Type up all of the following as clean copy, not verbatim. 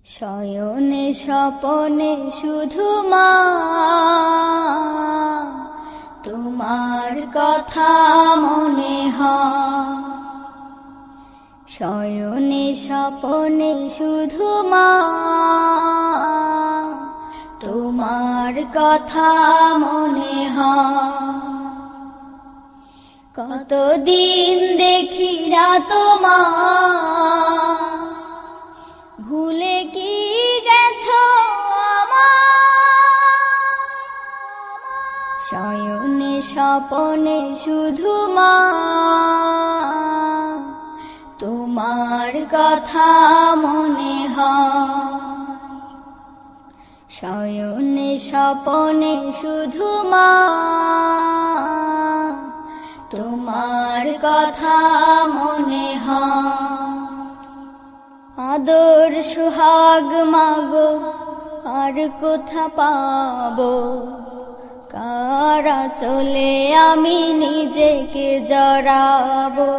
শয়নে স্বপনে শুধু মা তোমার কথা মনে হয়। শয়নে স্বপনে শুধু মা তোমার কথা মনে হয়। কতদিন দেখি না তোমার, ভুলে কি গেছো আমায়। শয়নে স্বপনে শুধু মা তোমার কথা মনে হয়। শয়নে স্বপনে শুধু মা তোমার কথা মনে হয়। আদর সুহাগ মাগো আর কোথা পাবো, কারা চলে আমি নিজেকে জড়াবো।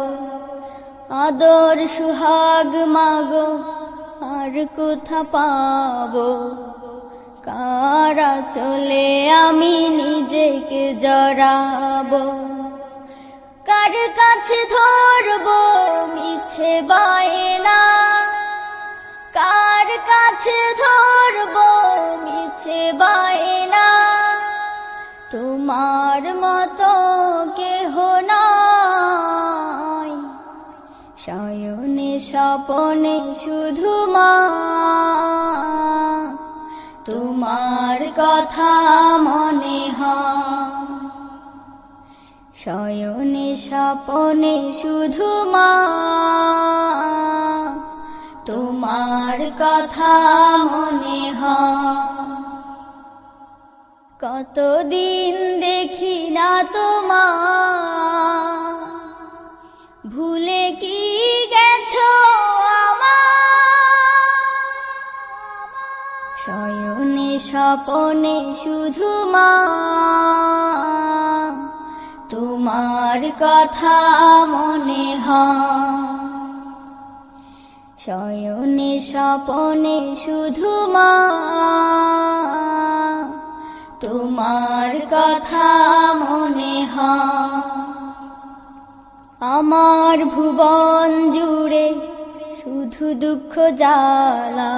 আদর সুহাগ মাগো আর কোথা পাবো, কারা চলে আমি নিজেকে জড়াবো। কার কাছে ধরবো মিছে বায়না, কার কাছে ধরবো মিছে বায়না। তোমার মতো কেহ নাই। শয়নে স্বপনে শুধু মা তোমার কথা মনে হয়। শয়নে স্বপনে শুধু মা তোমার কথা মনে হয়। কতদিন দেখি না তোমার, ভুলে কি গেছো আমায়। শয়নে স্বপনে শুধু মা তোমার কথা মনে হয়। শয়নে স্বপনে শুধু মা তোমার কথা মনে হয়। আমার ভুবন জুড়ে শুধু দুঃখ জ্বালা,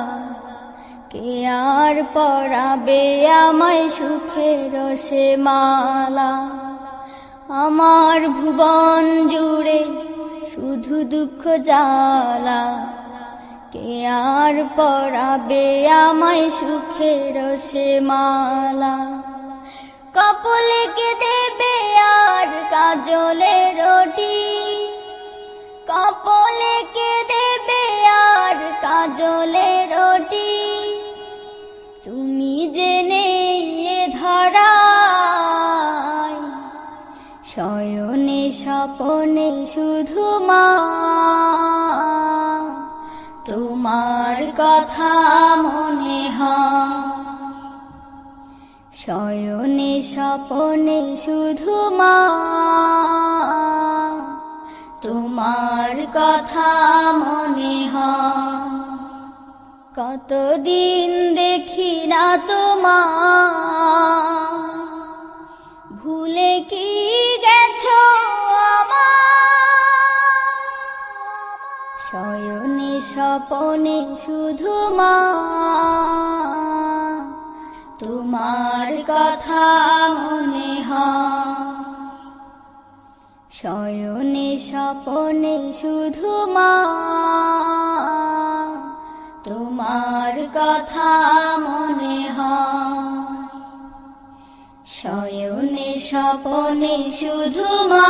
কে আর পরাবে আমায় সুখের সে মালা। আমার ভুবন জুড়ে শুধু দুঃখ জ্বালা, কে আর পরাবে আমায় সুখের সে মালা। কপালে কে দেবে আর কাজলে রুটি, কপালে কে দেবে আর কাজলে রুটি। তুমি জেনে এ ধরায়। শয়নে স্বপনে শুধু মা তোমার কথা মনে হয়। শয়নে স্বপনে শুধু মা তোমার কথা মনে হয়। কতদিন দেখি না তোমার, ভুলে কি গেছো আমায়। শয়নে স্বপনে শুধু মা তোমার কথা মনে হয়। শয়নে স্বপনে শুধু মা তোমার কথা মনে হয়। শয়নে স্বপনে শুধু মা